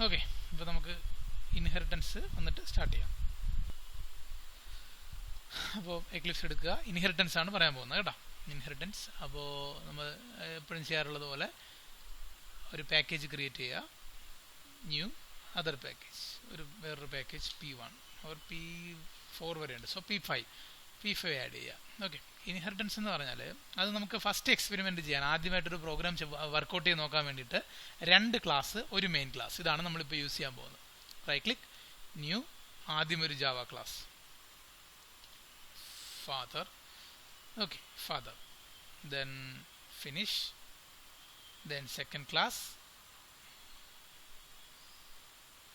Okay, ഇപ്പോൾ നമുക്ക് inheritance വന്നിട്ട് സ്റ്റാർട്ട് ചെയ്യാം. അപ്പോൾ എക്ലിപ്സ് എടുക്കുക, ഇൻഹെറിറ്റൻസ് ആണ് പറയാൻ പോകുന്നത് കേട്ടോ. ഇൻഹെറിറ്റൻസ്, അപ്പോൾ നമ്മൾ എപ്പോഴും ചെയ്യാറുള്ളത് പോലെ ഒരു പാക്കേജ് ക്രിയേറ്റ് ചെയ്യുക, ന്യൂ അതർ പാക്കേജ്, വേറൊരു പാക്കേജ് P1 ഓർ P4 വരെയുണ്ട്. സോ P5 ആഡ് ചെയ്യുക. ഓക്കെ, ഇൻഹെറിറ്റൻസ് എന്ന് പറഞ്ഞാൽ അത് നമുക്ക് ഫസ്റ്റ് എക്സ്പെരിമെൻറ്റ് ചെയ്യാൻ, ആദ്യമായിട്ടൊരു പ്രോഗ്രാം വർക്കൗട്ട് ചെയ്ത് നോക്കാൻ വേണ്ടിയിട്ട് 2 ക്ലാസ് ഒരു മെയിൻ ക്ലാസ്, ഇതാണ് നമ്മളിപ്പോൾ യൂസ് ചെയ്യാൻ പോകുന്നത്. റൈറ്റ് ക്ലിക്ക്, ന്യൂ, ആദ്യം ഒരു Java class father, okay, father, then finish, then second class,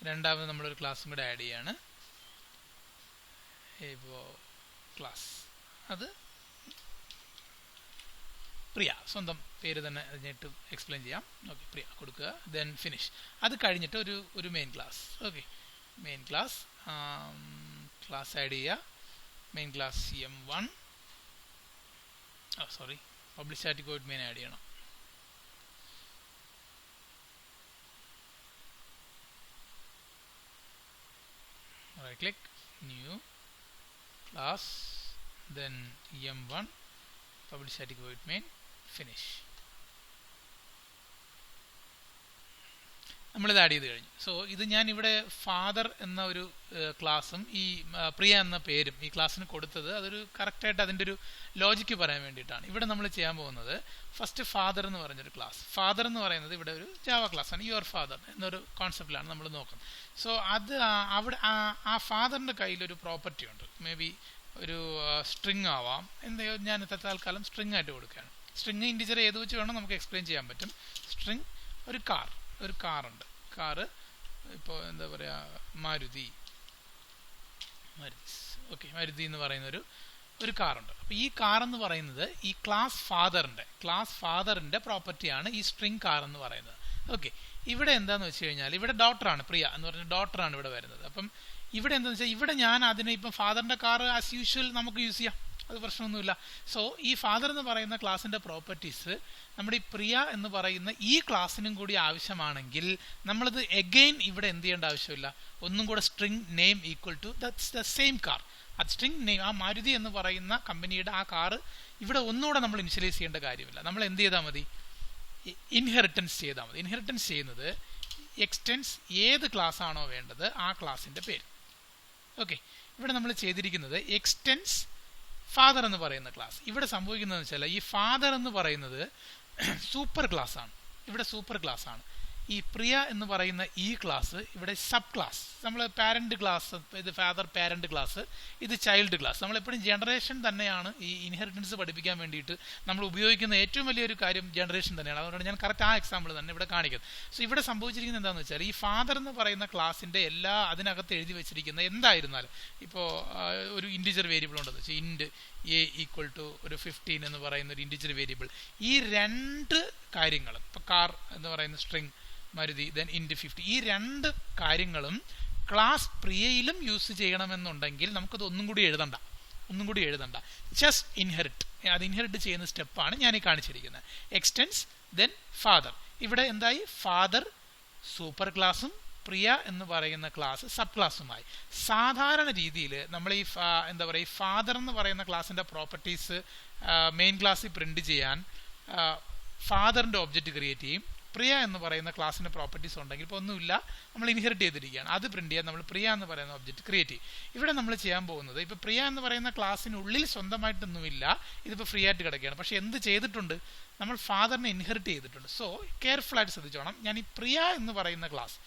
രണ്ടാമത് നമ്മളൊരു ക്ലാസ്സും കൂടെ ആഡ് ചെയ്യാണ്, ഇപ്പോൾ ക്ലാസ്, അത് പ്രിയ, സ്വന്തം പേര് തന്നെ അതിനായിട്ട് എക്സ്പ്ലെയിൻ ചെയ്യാം. ഓക്കെ, പ്രിയ കൊടുക്കുക, ദെൻ ഫിനിഷ്. അത് കഴിഞ്ഞിട്ട് ഒരു main class. Okay, main class add ചെയ്യുക, main class M1, public static void main add ചെയ്യണം. Right click, new class, then M1, public static void main, finish. നമ്മളിത് ആഡ് ചെയ്ത് കഴിഞ്ഞു. സോ ഇത് ഞാനിവിടെ ഫാദർ എന്ന ഒരു ക്ലാസ്സും ഈ പ്രിയ എന്ന പേരും ഈ ക്ലാസ്സിന് കൊടുത്തത് അതൊരു കറക്റ്റായിട്ട് അതിൻ്റെ ഒരു ലോജിക്ക് പറയാൻ വേണ്ടിയിട്ടാണ്. ഇവിടെ നമ്മൾ ചെയ്യാൻ പോകുന്നത് ഫസ്റ്റ് ഫാദർ എന്ന് പറഞ്ഞൊരു ക്ലാസ്. ഫാദർ എന്ന് പറയുന്നത് ഇവിടെ ഒരു ജാവ ക്ലാസ്സാണ്, യുവർ ഫാദർ എന്നൊരു കോൺസെപ്റ്റിലാണ് നമ്മൾ നോക്കുന്നത്. സോ അത് അവിടെ ആ ഫാദറിൻ്റെ കയ്യിലൊരു പ്രോപ്പർട്ടി ഉണ്ട്, മേ ബി ഒരു സ്ട്രിങ് ആവാം, എന്തെയോ ഞാൻ തൽക്കാലം സ്ട്രിങ് ആയിട്ട് കൊടുക്കുകയാണ്. സ്ട്രിങ് ഇൻഡിജർ ഏത് വെച്ച് വേണം നമുക്ക് എക്സ്പ്ലെയിൻ ചെയ്യാൻ പറ്റും. സ്ട്രിങ് ഒരു കാറുണ്ട്, കാറ് ഇപ്പോൾ എന്താ പറയുക, മാരുതി എന്ന് പറയുന്ന ഒരു കാറുണ്ട്. അപ്പോൾ ഈ കാർ എന്ന് പറയുന്നത് ഈ ക്ലാസ് ഫാദറിൻ്റെ പ്രോപ്പർട്ടിയാണ് ഈ സ്ട്രിങ് കാർ എന്ന് പറയുന്നത്. ഓക്കെ, ഇവിടെ എന്താന്ന് വെച്ച് കഴിഞ്ഞാൽ ഇവിടെ ഡോട്ടറാണ്, പ്രിയ എന്ന് പറഞ്ഞ ഡോട്ടറാണ് ഇവിടെ വരുന്നത്. അപ്പം ഇവിടെ എന്താണെന്ന് വെച്ചാൽ ഇവിടെ ഞാൻ അതിനെ ഇപ്പം ഫാദറിൻ്റെ കാർ ആസ് യൂഷ്വൽ നമുക്ക് യൂസ് ചെയ്യാം, അത് പ്രശ്നമൊന്നുമില്ല. സോ ഈ ഫാദർ എന്ന് പറയുന്ന ക്ലാസിൻ്റെ പ്രോപ്പർട്ടീസ് നമ്മുടെ ഈ പ്രിയ എന്ന് പറയുന്ന ഈ ക്ലാസ്സിനും കൂടി ആവശ്യമാണെങ്കിൽ നമ്മളത് എഗെയിൻ ഇവിടെ എന്ത് ചെയ്യേണ്ട ആവശ്യമില്ല, ഒന്നും കൂടെ string name equal to that's the same car, അത് സ്ട്രിങ് നെയിം, ആ മാരുതി എന്ന് പറയുന്ന കമ്പനിയുടെ ആ കാറ് ഇവിടെ ഒന്നുകൂടെ നമ്മൾ ഇനിഷ്യലൈസ് ചെയ്യേണ്ട കാര്യമില്ല. നമ്മൾ എന്ത് ചെയ്താൽ മതി, ഇൻഹെറിറ്റൻസ് ചെയ്താൽ മതി. ഇൻഹെറിറ്റൻസ് ചെയ്യുന്നത് എക്സ്റ്റെൻസ് ഏത് ക്ലാസ് ആണോ വേണ്ടത് ആ ക്ലാസിൻ്റെ പേര്. ഓക്കെ, ഇവിടെ നമ്മൾ ചെയ്തിരിക്കുന്നത് എക്സ്റ്റെൻസ് ഫാദർ എന്ന് പറയുന്ന ക്ലാസ്. ഇവിടെ സംഭവിക്കുന്നതെന്ന് വെച്ചാൽ ഈ ഫാദർ എന്ന് പറയുന്നത് സൂപ്പർ ക്ലാസ് ആണ്, ഇവിടെ സൂപ്പർ ക്ലാസ് ആണ്. ഈ പ്രിയ എന്ന് പറയുന്ന ഈ ക്ലാസ് ഇവിടെ സബ് ക്ലാസ്. നമ്മൾ പാരന്റ് ക്ലാസ്, ഇത് ഫാദർ പാരന്റ് ക്ലാസ്, ഇത് ചൈൽഡ് ക്ലാസ്. നമ്മളെപ്പോഴും ജനറേഷൻ തന്നെയാണ് ഈ ഇൻഹെറിറ്റൻസ് പഠിപ്പിക്കാൻ വേണ്ടിയിട്ട് നമ്മൾ ഉപയോഗിക്കുന്ന ഏറ്റവും വലിയൊരു കാര്യം ജനറേഷൻ തന്നെയാണ്. അതുകൊണ്ടാണ് ഞാൻ കറക്റ്റ് ആ എക്സാമ്പിൾ തന്നെ ഇവിടെ കാണിക്കുന്നത്. സോ ഇവിടെ സംഭവിച്ചിരിക്കുന്നത് എന്താണെന്ന് വെച്ചാൽ ഈ ഫാദർ എന്ന് പറയുന്ന ക്ലാസിൻ്റെ എല്ലാ അതിനകത്ത് എഴുതി വെച്ചിരിക്കുന്ന എന്തായിരുന്നാലും, ഇപ്പോൾ ഒരു ഇൻഡിജർ വേരിയബിൾ ഉണ്ടെന്ന് വെച്ചാൽ ഇൻഡ് a ഈക്വൽ ടു ഒരു 15 എന്ന് പറയുന്ന ഒരു ഇൻഡിജർ വേരിയബിൾ, ഈ 2 കാര്യങ്ങളും, ഇപ്പോൾ കാർ എന്ന് പറയുന്ന സ്ട്രിങ് മാരുതി, ദെൻ ഇൻഡ് 50, ഈ 2 കാര്യങ്ങളും ക്ലാസ് പ്രിയയിലും യൂസ് ചെയ്യണമെന്നുണ്ടെങ്കിൽ നമുക്കത് ഒന്നും കൂടി എഴുതണ്ട, ജസ്റ്റ് ഇൻഹെറിറ്റ്. അത് ഇൻഹെറിറ്റ് ചെയ്യുന്ന സ്റ്റെപ്പാണ് ഞാൻ ഈ കാണിച്ചിരിക്കുന്നത്. Extends then father. ഇവിടെ എന്തായി, ഫാദർ സൂപ്പർ ക്ലാസ്സും പ്രിയ എന്ന് പറയുന്ന ക്ലാസ് സബ് ക്ലാസ്സുമായി. സാധാരണ രീതിയിൽ നമ്മൾ ഈ എന്താ പറയുക, ഈ ഫാദർ എന്ന് പറയുന്ന ക്ലാസിൻ്റെ പ്രോപ്പർട്ടീസ് മെയിൻ ക്ലാസ്സിൽ പ്രിന്റ് ചെയ്യാൻ ഫാദറിൻ്റെ ഒബ്ജക്റ്റ് ക്രിയേറ്റ് ചെയ്യും. പ്രിയ എന്ന് പറയുന്ന ക്ലാസിൻ്റെ പ്രോപ്പർട്ടീസ് ഉണ്ടെങ്കിൽ ഇപ്പോൾ ഒന്നുമില്ല, നമ്മൾ ഇൻഹെറിറ്റ് ചെയ്തിരിക്കുകയാണ്, അത് പ്രിന്റ് ചെയ്യാൻ നമ്മൾ പ്രിയ എന്ന് പറയുന്ന ഒബ്ജക്റ്റ് ക്രിയേറ്റ് ചെയ്യും. ഇവിടെ നമ്മൾ ചെയ്യാൻ പോകുന്നത്, ഇപ്പോൾ പ്രിയ എന്ന് പറയുന്ന ക്ലാസ്സിനുള്ളിൽ സ്വന്തമായിട്ടൊന്നുമില്ല, ഇതിപ്പോൾ ഫ്രീ ആയിട്ട് കിടക്കുകയാണ്. പക്ഷേ എന്ത് ചെയ്തിട്ടുണ്ട്, നമ്മൾ ഫാദറിനെ ഇൻഹെറിറ്റ് ചെയ്തിട്ടുണ്ട്. സോ കെയർഫുൾ ആയിട്ട് ശ്രദ്ധിച്ചോണം. ഞാൻ ഈ പ്രിയ എന്ന് പറയുന്ന ക്ലാസ്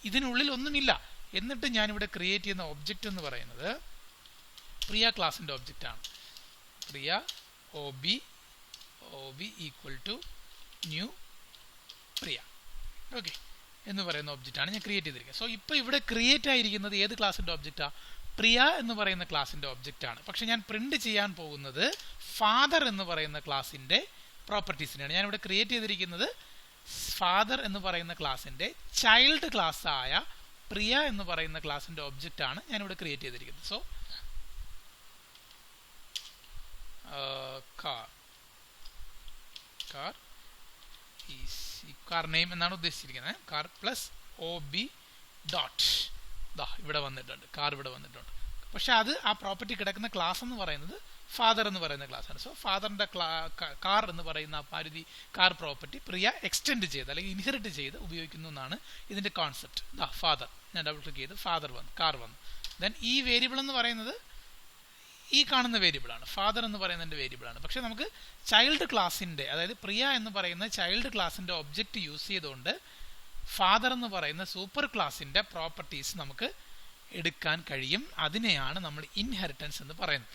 ഇതിനുള്ളിൽ ഒന്നുമില്ല, എന്നിട്ട് ഞാനിവിടെ ക്രിയേറ്റ് ചെയ്യുന്ന ഒബ്ജക്റ്റ് എന്ന് പറയുന്നത് പ്രിയ ക്ലാസിൻ്റെ ഒബ്ജക്റ്റാണ്. Priya OB equal to new Priya, okay എന്ന് പറയുന്ന ഒബ്ജക്റ്റാണ് ഞാൻ ക്രിയേറ്റ് ചെയ്തിരിക്കുന്നത്. സോ ഇപ്പോൾ ഇവിടെ ക്രിയേറ്റ് ആയിരിക്കുന്നത് ഏത് ക്ലാസിൻ്റെ ഒബ്ജക്റ്റാണ്, പ്രിയ എന്ന് പറയുന്ന ക്ലാസിൻ്റെ ഒബ്ജക്റ്റാണ്. പക്ഷെ ഞാൻ പ്രിന്റ് ചെയ്യാൻ പോകുന്നത് ഫാദർ എന്ന് പറയുന്ന ക്ലാസിൻ്റെ പ്രോപ്പർട്ടീസിനെയാണ്. ഞാനിവിടെ ക്രിയേറ്റ് ചെയ്തിരിക്കുന്നത് ഫാദർ എന്ന് പറയുന്ന ക്ലാസിൻ്റെ ചൈൽഡ് ക്ലാസ് ആയ പ്രിയ എന്ന് പറയുന്ന ക്ലാസിൻ്റെ ഒബ്ജക്റ്റ് ആണ് ഞാനിവിടെ ക്രിയേറ്റ് ചെയ്തിരിക്കുന്നത്. സോ കാർ നെയിം എന്നാണ് ഉദ്ദേശിച്ചിരിക്കുന്നത്. കാർ പ്ലസ് OB ഡോട്ട് ഇവിടെ വന്നിട്ടുണ്ട്, കാർ ഇവിടെ വന്നിട്ടുണ്ട്. പക്ഷെ അത് ആ പ്രോപ്പർട്ടി കിടക്കുന്ന ക്ലാസ് എന്ന് പറയുന്നത് ഫാദർ എന്ന് പറയുന്ന ക്ലാസ്സാണ്. സോ ഫാദറിന്റെ കാർ എന്ന് പറയുന്ന മാരുതി കാർ പ്രോപ്പർട്ടി പ്രിയ എക്സ്റ്റെൻഡ് ചെയ്ത് അല്ലെങ്കിൽ ഇൻഹെറിറ്റ് ചെയ്ത് ഉപയോഗിക്കുന്നു എന്നാണ് ഇതിന്റെ കോൺസെപ്റ്റ്. ഫാദർ, ഞാൻ ഡബിൾ ക്ലിക്ക് ചെയ്ത് ഫാദർ വന്നു, കാർ വന്നു. ദെൻ ഈ വേരിയബിൾ എന്ന് പറയുന്നത് ഈ കാണുന്ന വേരിയബിൾ ആണ്, ഫാദർ എന്ന് പറയുന്നതിന്റെ വേരിയബിൾ ആണ്. പക്ഷെ നമുക്ക് ചൈൽഡ് ക്ലാസിന്റെ, അതായത് പ്രിയ എന്ന് പറയുന്ന ചൈൽഡ് ക്ലാസിന്റെ ഒബ്ജക്റ്റ് യൂസ് ചെയ്തുകൊണ്ട് ഫാദർ എന്ന് പറയുന്ന സൂപ്പർ ക്ലാസിന്റെ പ്രോപ്പർട്ടീസ് നമുക്ക് എടുക്കാൻ കഴിയും. അതിനെയാണ് നമ്മൾ ഇൻഹെറിറ്റൻസ് എന്ന് പറയുന്നത്.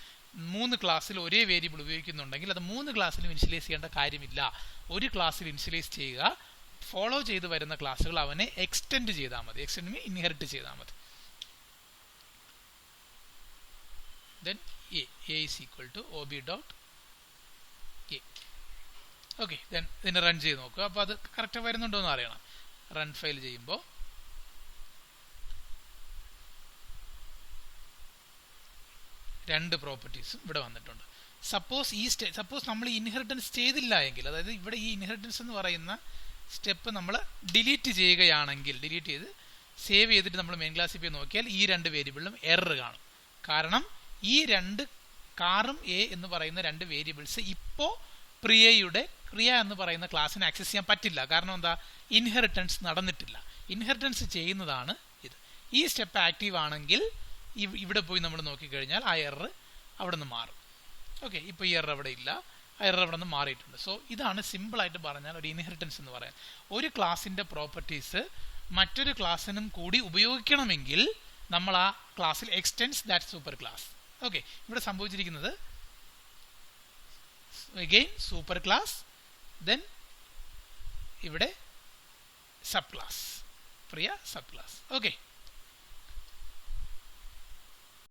3 ക്ലാസ്സിൽ ഒരേ വേരിയബിൾ ഉപയോഗിക്കുന്നുണ്ടെങ്കിൽ അത് 3 ക്ലാസ്സിലും ഇനിഷ്യലൈസ് ചെയ്യേണ്ട കാര്യമില്ല. ഒരു ക്ലാസ്സിൽ ഇനിഷ്യലൈസ് ചെയ്യുക, ഫോളോ ചെയ്ത് വരുന്ന ക്ലാസ്സുകൾ അവനെ എക്സ്റ്റെൻഡ് ചെയ്താൽ മതി, എക്സ്റ്റെൻഡ് ഇൻഹെറിറ്റ് ചെയ്താൽ മതി. Then a is equal to ob dot a. Okay, then ഇതിനെ റൺ ചെയ്ത് നോക്കുക. അപ്പോൾ അത് കറക്റ്റ് വരുന്നുണ്ടോ എന്ന് അറിയണം. റൺ ഫയൽ ചെയ്യുമ്പോൾ രണ്ട് പ്രോപ്പർട്ടീസും ഇവിടെ വന്നിട്ടുണ്ട്. സപ്പോസ് നമ്മൾ ഇൻഹെറിറ്റൻസ് ചെയ്തില്ല എങ്കിൽ, അതായത് ഇവിടെ ഈ ഇൻഹെറിറ്റൻസ് എന്ന് പറയുന്ന സ്റ്റെപ്പ് നമ്മൾ ഡിലീറ്റ് ചെയ്യുകയാണെങ്കിൽ, ഡിലീറ്റ് ചെയ്ത് സേവ് ചെയ്തിട്ട് നമ്മൾ മെയിൻ ക്ലാസ്സിൽ പോയി നോക്കിയാൽ ഈ 2 വേരിയബിളിലും എറർ കാണും. കാരണം ഈ 2 കാറും എ എന്ന് പറയുന്ന 2 വേരിയബിൾസ് ഇപ്പോൾ പ്രിയ എന്ന് പറയുന്ന ക്ലാസ്സിന് ആക്സസ് ചെയ്യാൻ പറ്റില്ല. കാരണം എന്താ, ഇൻഹെറിറ്റൻസ് നടന്നിട്ടില്ല. ഇൻഹെറിറ്റൻസ് ചെയ്യുന്നതാണ് ഇത്. ഈ സ്റ്റെപ്പ് ആക്റ്റീവ് ആണെങ്കിൽ ഇവിടെ പോയി നമ്മൾ നോക്കിക്കഴിഞ്ഞാൽ ആ എറർ അവിടെ നിന്ന് മാറും. ഓക്കെ, ഇപ്പോൾ ഈ എറർ അവിടെ ഇല്ല, ആ എറർ അവിടെ നിന്ന് മാറിയിട്ടുണ്ട്. സോ ഇതാണ് സിമ്പിളായിട്ട് പറഞ്ഞാൽ ഒരു ഇൻഹെറിറ്റൻസ് എന്ന് പറയാൻ. ഒരു ക്ലാസിന്റെ പ്രോപ്പർട്ടീസ് മറ്റൊരു ക്ലാസ്സിനും കൂടി ഉപയോഗിക്കണമെങ്കിൽ നമ്മൾ ആ ക്ലാസ്സിൽ extends that super class. Okay, ഇവിടെ സംഭവിച്ചിരിക്കുന്നത് again സൂപ്പർ ക്ലാസ്, ദെൻ ഇവിടെ സബ് ക്ലാസ്, പ്രിയ സബ് ക്ലാസ്. ഓക്കെ.